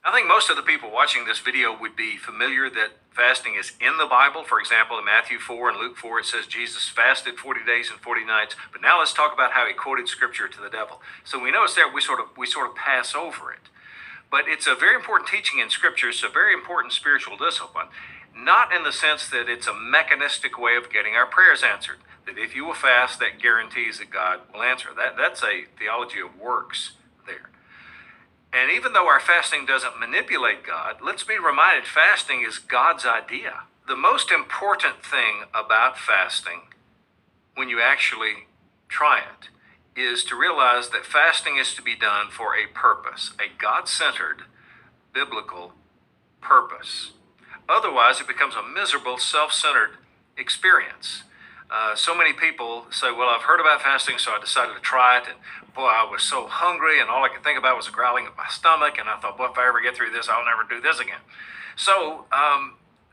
I think most of the people watching this video would be familiar that fasting is in the Bible. For example, in Matthew 4 and Luke 4, it says Jesus fasted 40 days and 40 nights. But now let's talk about how he quoted scripture to the devil. So we know it's there, we sort of pass over it. But it's a very important teaching in scripture. It's a very important spiritual discipline. Not in the sense that it's a mechanistic way of getting our prayers answered. That if you will fast, that guarantees that God will answer. That's a theology of works there. And even though our fasting doesn't manipulate God, let's be reminded fasting is God's idea. The most important thing about fasting, when you actually try it, is to realize that fasting is to be done for a purpose, a God-centered, biblical purpose. Otherwise, it becomes a miserable, self-centered experience. So many people say, well, I've heard about fasting, so I decided to try it. And boy, I was so hungry, and all I could think about was growling of my stomach. And I thought, well, if I ever get through this, I'll never do this again. So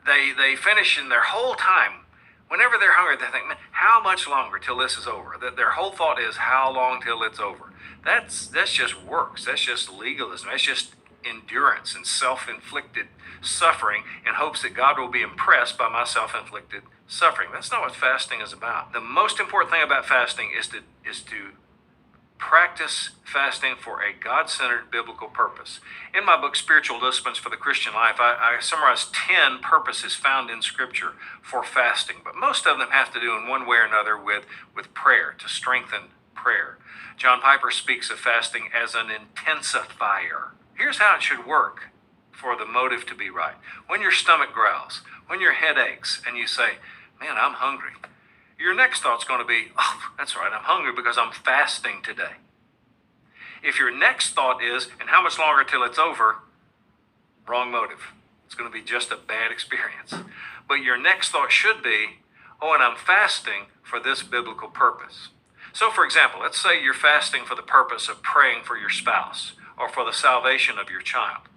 they finish, in their whole time, whenever they're hungry, they think, man, how much longer till this is over? Their whole thought is, how long till it's over? That's just works. That's just legalism. That's just endurance and self-inflicted suffering in hopes that God will be impressed by my self-inflicted suffering. That's not what fasting is about. The most important thing about fasting is to practice fasting for a God-centered biblical purpose. In my book, Spiritual Disciplines for the Christian Life, I summarize 10 purposes found in Scripture for fasting, but most of them have to do in one way or another with prayer, to strengthen prayer. John Piper speaks of fasting as an intensifier. Here's how it should work for the motive to be right. When your stomach growls, when your head aches, and you say, man, I'm hungry, your next thought's going to be, oh, that's right, I'm hungry because I'm fasting today. If your next thought is, and how much longer till it's over, wrong motive. It's going to be just a bad experience. But your next thought should be, oh, and I'm fasting for this biblical purpose. So, for example, let's say you're fasting for the purpose of praying for your spouse or for the salvation of your child.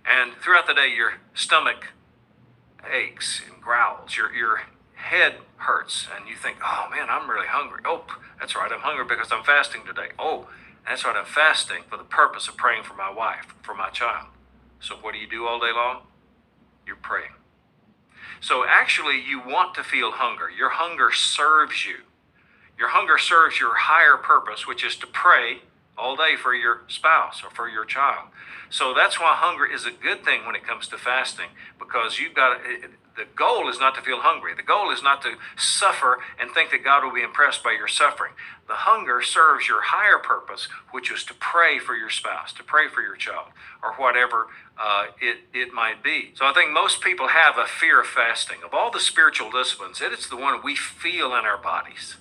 And throughout the day, your stomach aches and growls, your head hurts, and you think, oh man, I'm really hungry. Oh, that's right, I'm hungry because I'm fasting today. Oh, that's right, I'm fasting for the purpose of praying for my wife, for my child. So what do you do all day long? You're praying. So actually, you want to feel hunger. Your hunger serves you. Your hunger serves your higher purpose, which is to pray all day for your spouse or for your child. So that's why hunger is a good thing when it comes to fasting, because the goal is not to feel hungry. The goal is not to suffer and think that God will be impressed by your suffering. The hunger serves your higher purpose, which is to pray for your spouse, to pray for your child, or whatever it might be. So I think most people have a fear of fasting. Of all the spiritual disciplines, it's the one we feel in our bodies.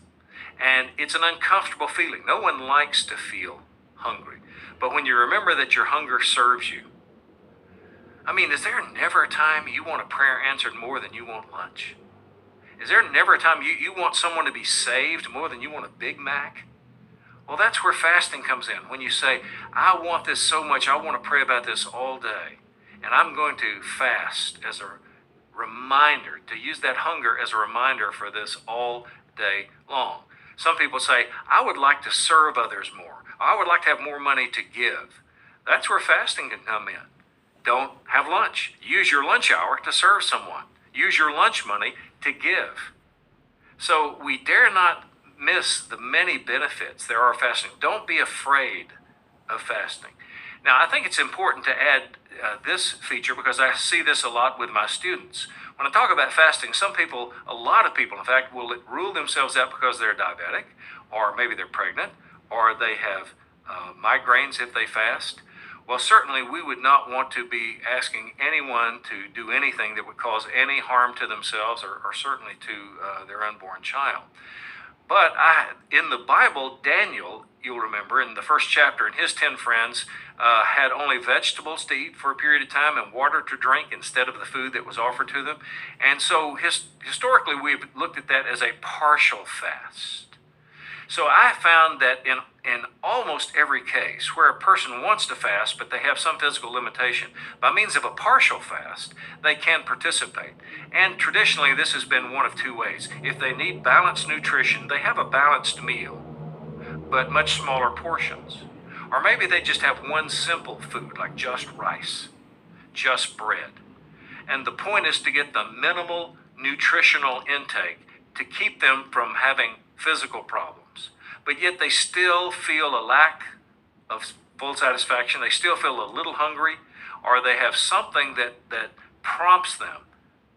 And it's an uncomfortable feeling. No one likes to feel hungry. But when you remember that your hunger serves you, I mean, is there never a time you want a prayer answered more than you want lunch? Is there never a time you want someone to be saved more than you want a Big Mac? Well, that's where fasting comes in. When you say, I want this so much, I want to pray about this all day. And I'm going to fast as a reminder, to use that hunger as a reminder for this all day long. Some people say, I would like to serve others more. I would like to have more money to give. That's where fasting can come in. Don't have lunch. Use your lunch hour to serve someone. Use your lunch money to give. So we dare not miss the many benefits there are of fasting. Don't be afraid of fasting. Now, I think it's important to add this feature because I see this a lot with my students. When I talk about fasting, a lot of people, in fact, will rule themselves out because they're diabetic, or maybe they're pregnant, or they have migraines if they fast. Well, certainly we would not want to be asking anyone to do anything that would cause any harm to themselves or certainly to their unborn child. But in the Bible, Daniel, you'll remember, in the first chapter, and his 10 friends had only vegetables to eat for a period of time and water to drink instead of the food that was offered to them. And so historically, we've looked at that as a partial fast. So I found that in almost every case where a person wants to fast, but they have some physical limitation, by means of a partial fast, they can participate. And traditionally, this has been one of two ways. If they need balanced nutrition, they have a balanced meal, but much smaller portions. Or maybe they just have one simple food, like just rice, just bread. And the point is to get the minimal nutritional intake to keep them from having physical problems. But yet they still feel a lack of full satisfaction. They still feel a little hungry, or they have something that prompts them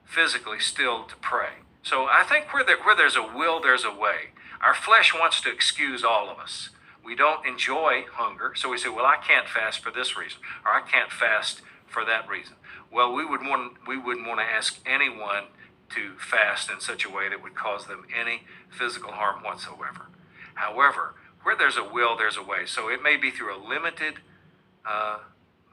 physically still to pray. So I think where there's a will, there's a way. Our flesh wants to excuse all of us. We don't enjoy hunger, so we say, well, I can't fast for this reason, or I can't fast for that reason. Well, we wouldn't want to ask anyone to fast in such a way that would cause them any physical harm whatsoever. However, where there's a will, there's a way. So it may be through a limited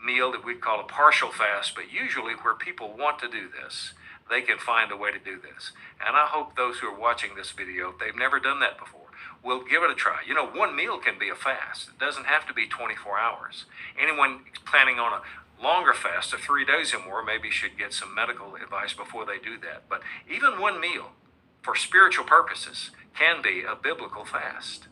meal that we'd call a partial fast, but usually where people want to do this, they can find a way to do this. And I hope those who are watching this video, if they've never done that before, will give it a try. You know, one meal can be a fast. It doesn't have to be 24 hours. Anyone planning on a longer fast of 3 days or more maybe should get some medical advice before they do that. But even one meal for spiritual purposes can be a biblical fast.